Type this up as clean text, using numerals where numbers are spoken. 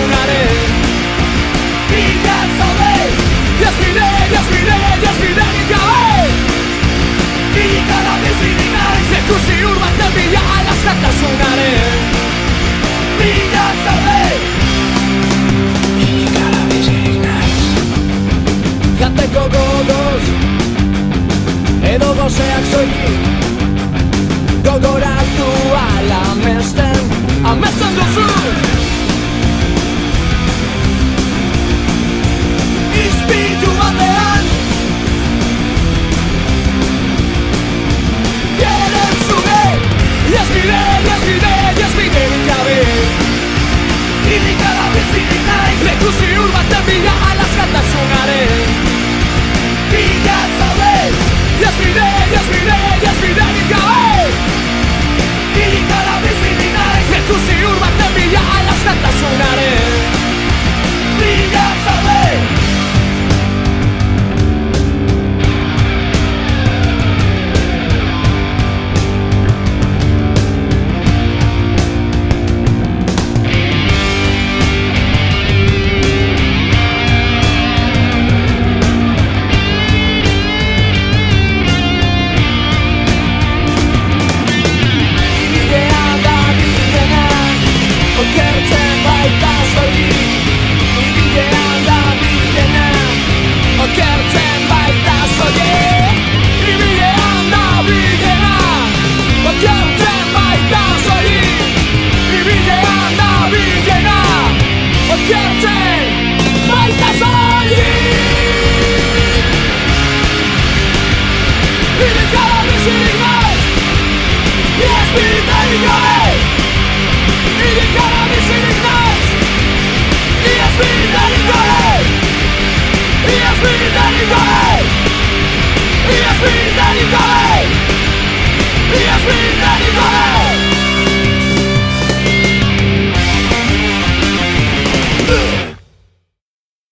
askatasunaren bila zaude. Iazbiderik gabe ikara bizirik naiz, leku ziur baten bila askatasunaren bila zaude. Ikara bizirik naiz, jateko gogoz edo gozeak soilik, gogoratu ala amesten duzu. Izpitu batean geren zuge, iazbiderik gabe irikara bizirik naiz, leku ziur baten bila askatasunaren bila zaude. Iazbiderik gabe irikara bizirik naiz, leku ziur baten bila askatasunaren bila zaude. Okertzen baita soilik, ibidean da bilena. Okertzen baita soilik, ibidean da bilena. Okertzen baita soilik, ibidean da bilena. Okertzen baita soilik, irikara bizirik naiz, iazbiderik gabe.